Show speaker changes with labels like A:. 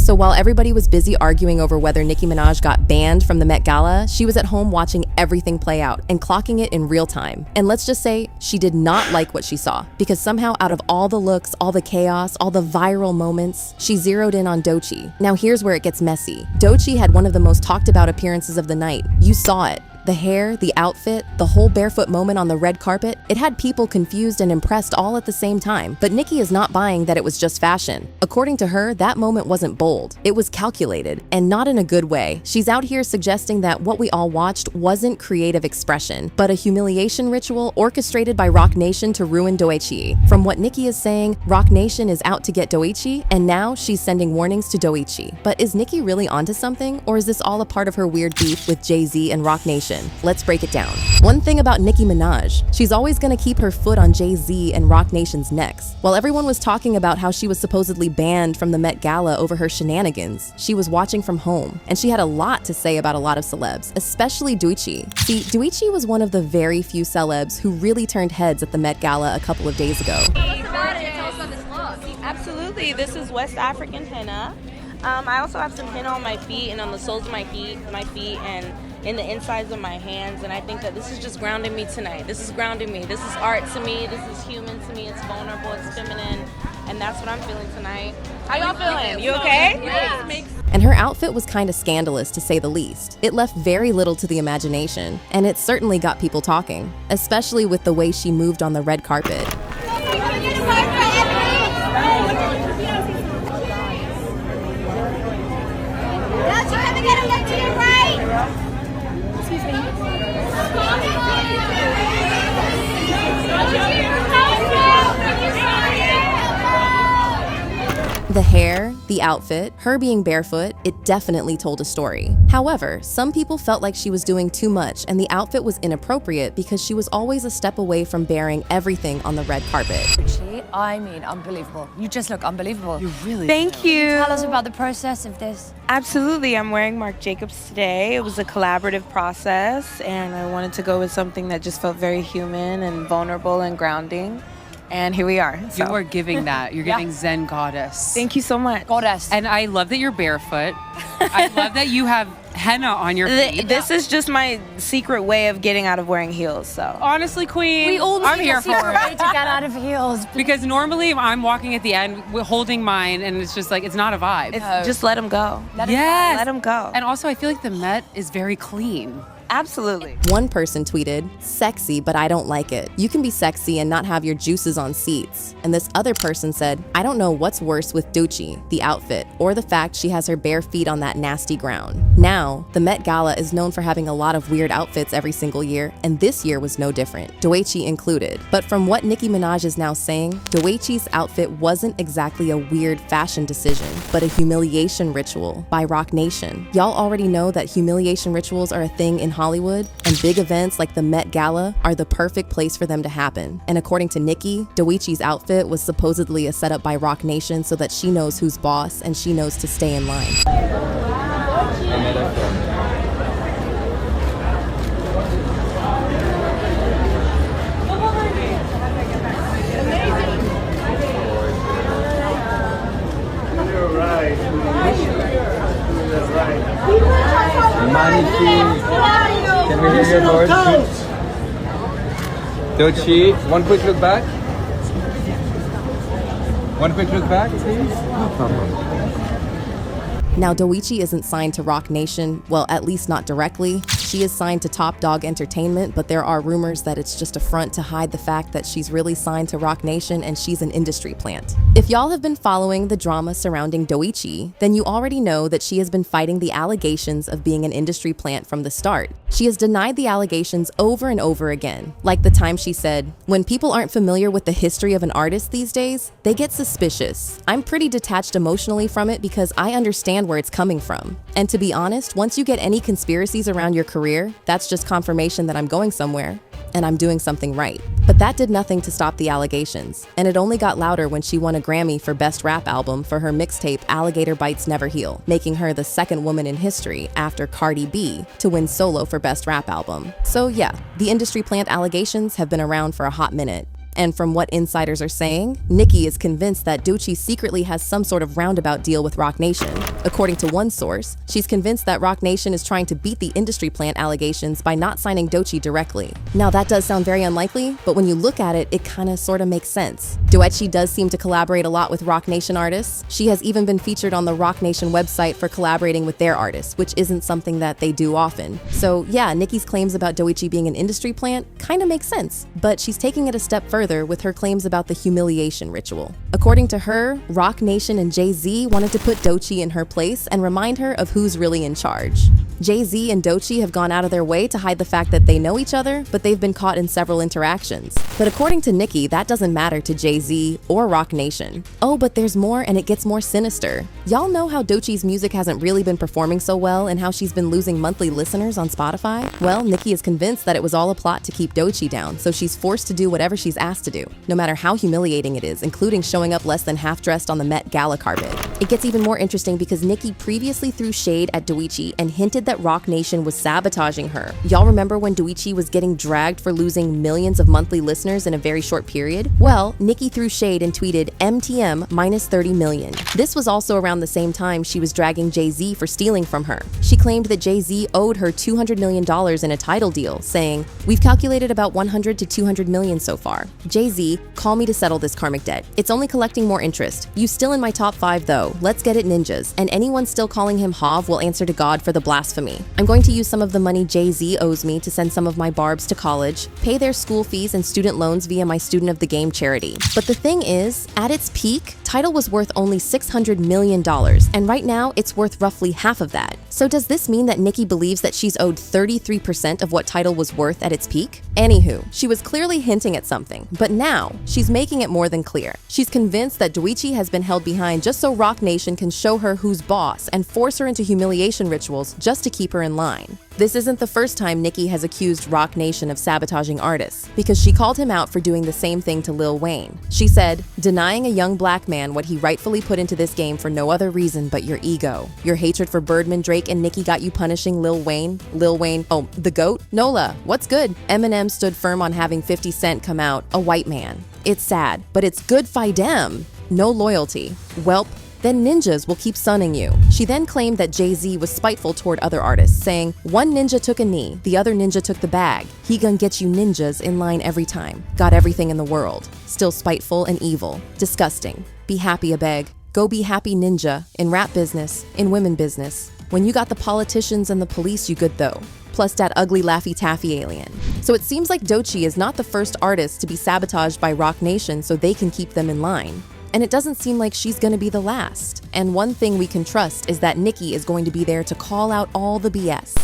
A: So while everybody was busy arguing over whether Nicki Minaj got banned from the Met Gala, she was at home watching everything play out and clocking it in real time. And let's just say she did not like what she saw, because somehow out of all the looks, all the chaos, all the viral moments, she zeroed in on Doechi. Now here's where it gets messy. Doechi had one of the most talked about appearances of the night. You saw it. The hair, the outfit, the whole barefoot moment on the red carpet, it had people confused and impressed all at the same time. But Nicki is not buying that it was just fashion. According to her, that moment wasn't bold. It was calculated, and not in a good way. She's out here suggesting that what we all watched wasn't creative expression, but a humiliation ritual orchestrated by Roc Nation to ruin Doechii. From what Nicki is saying, Roc Nation is out to get Doechii, and now she's sending warnings to Doechii. But is Nicki really onto something, or is this all a part of her weird beef with Jay-Z and Roc Nation? Let's break it down. One thing about Nicki Minaj, she's always gonna keep her foot on Jay-Z and Roc Nation's necks. While everyone was talking about how she was supposedly banned from the Met Gala over her shenanigans, she was watching from home, and she had a lot to say about a lot of celebs, especially Doechii. See, Doechii was one of the very few celebs who really turned heads at the Met Gala a couple of days ago.
B: Absolutely, this is West African henna. I also have some henna on my feet and on the soles of my feet and in the insides of my hands, and I think that this is just grounding me tonight. This is grounding me. This is art to me. This is human to me. It's vulnerable. It's feminine, and that's what I'm feeling tonight. How y'all feeling? You okay?
A: Yeah. And her outfit was kind of scandalous, to say the least. It left very little to the imagination, and it certainly got people talking, especially with the way she moved on the red carpet. The hair, the outfit, her being barefoot, it definitely told a story. However, some people felt like she was doing too much and the outfit was inappropriate because she was always a step away from bearing everything on the red carpet.
C: I mean, unbelievable. You just look unbelievable.
D: You really
B: Thank you.
C: Tell us about the process of this.
B: Absolutely. I'm wearing Marc Jacobs today. It was a collaborative process, and I wanted to go with something that just felt very human and vulnerable and grounding. And here we are.
D: You are giving that. You're giving Zen goddess.
B: Thank you so much.
C: Goddess.
D: And I love that you're barefoot. I love that you have henna on your feet.
B: This is just my secret way of getting out of wearing heels. So
D: honestly, queen,
C: We all
D: I'm
C: need
D: here
C: a
D: for
C: secret way
D: it.
C: to get out of heels.
D: Because normally I'm walking at the end holding mine, and it's just like, it's not a vibe.
B: just let them go.
D: Yes.
B: Let them go.
D: And also, I feel like the Met is very clean.
B: Absolutely.
A: One person tweeted, "Sexy, but I don't like it. You can be sexy and not have your juices on seats." And this other person said, "I don't know what's worse with Doechii, the outfit, or the fact she has her bare feet on that nasty ground." Now, the Met Gala is known for having a lot of weird outfits every single year, and this year was no different, Doechii included. But from what Nicki Minaj is now saying, Doechi's outfit wasn't exactly a weird fashion decision, but a humiliation ritual by Roc Nation. Y'all already know that humiliation rituals are a thing in Hollywood, and big events like the Met Gala are the perfect place for them to happen. And according to Nicki, Doechi's outfit was supposedly a setup by Roc Nation so that she knows who's boss and she knows to stay in line.
E: Can we hear your voice? Doechii, one quick look back. One quick look back, please. No problem.
A: Now, Doechii isn't signed to Roc Nation, well, at least not directly. She is signed to Top Dog Entertainment, but there are rumors that it's just a front to hide the fact that she's really signed to Roc Nation and she's an industry plant. If y'all have been following the drama surrounding Doechii, then you already know that she has been fighting the allegations of being an industry plant from the start. She has denied the allegations over and over again, like the time she said, "When people aren't familiar with the history of an artist these days, they get suspicious. I'm pretty detached emotionally from it because I understand where it's coming from. And to be honest, once you get any conspiracies around your career, that's just confirmation that I'm going somewhere and I'm doing something right." But that did nothing to stop the allegations, and it only got louder when she won a Grammy for Best Rap Album for her mixtape Alligator Bites Never Heal, making her the second woman in history after Cardi B to win solo for Best Rap Album. So yeah, the industry plant allegations have been around for a hot minute. And from what insiders are saying, Nicki is convinced that Doechii secretly has some sort of roundabout deal with Roc Nation. According to one source, she's convinced that Roc Nation is trying to beat the industry plant allegations by not signing Doechii directly. Now that does sound very unlikely, but when you look at it, it kinda sorta makes sense. Doechii does seem to collaborate a lot with Roc Nation artists. She has even been featured on the Roc Nation website for collaborating with their artists, which isn't something that they do often. So yeah, Nicki's claims about Doechii being an industry plant kinda makes sense, but she's taking it a step further with her claims about the humiliation ritual. According to her, Roc Nation and Jay-Z wanted to put Doechii in her place and remind her of who's really in charge. Jay-Z and Doechii have gone out of their way to hide the fact that they know each other, but they've been caught in several interactions. But according to Nicki, that doesn't matter to Jay-Z or Roc Nation. Oh, but there's more, and it gets more sinister. Y'all know how Doechii's music hasn't really been performing so well and how she's been losing monthly listeners on Spotify? Well, Nicki is convinced that it was all a plot to keep Doechii down, so she's forced to do whatever she's asked to do, no matter how humiliating it is, including showing up less than half-dressed on the Met Gala carpet. It gets even more interesting because Nicki previously threw shade at Doechii and hinted that Roc Nation was sabotaging her. Y'all remember when Doechii was getting dragged for losing millions of monthly listeners in a very short period? Well, Nicki threw shade and tweeted MTM minus 30 million. This was also around the same time she was dragging Jay-Z for stealing from her. She claimed that Jay-Z owed her $200 million in a title deal, saying, "We've calculated about 100 to 200 million so far. Jay-Z, call me to settle this karmic debt. It's only collecting more interest. You still in my top 5 though. Let's get it ninjas. And anyone still calling him Hav will answer to God for the blasphemy. I'm going to use some of the money Jay-Z owes me to send some of my barbs to college, pay their school fees and student loans via my Student of the Game charity." But the thing is, at its peak, Tidal was worth only $600 million, and right now it's worth roughly half of that. So does this mean that Nicki believes that she's owed 33% of what Tidal was worth at its peak? Anywho, she was clearly hinting at something, but now she's making it more than clear. She's convinced that Doechii has been held behind just so Roc Nation can show her who's boss and force her into humiliation rituals just to keep her in line. This isn't the first time Nicki has accused Roc Nation of sabotaging artists, because she called him out for doing the same thing to Lil Wayne. She said, "Denying a young black man what he rightfully put into this game for no other reason but your ego. Your hatred for Birdman, Drake, and Nicki got you punishing Lil Wayne, oh, the GOAT? Nola, what's good?" Eminem stood firm on having 50 Cent come out, a white man. It's sad, but it's good fi dem. No loyalty. Welp. Then ninjas will keep sunning you. She then claimed that Jay-Z was spiteful toward other artists, saying, "One ninja took a knee, the other ninja took the bag. He gon' get you ninjas in line every time. Got everything in the world. Still spiteful and evil. Disgusting. Be happy a beg. Go be happy ninja. In rap business, in women business. When you got the politicians and the police, you good though. Plus that ugly Laffy Taffy alien." So it seems like Doechii is not the first artist to be sabotaged by Roc Nation so they can keep them in line. And it doesn't seem like she's gonna be the last. And one thing we can trust is that Nicki is going to be there to call out all the BS.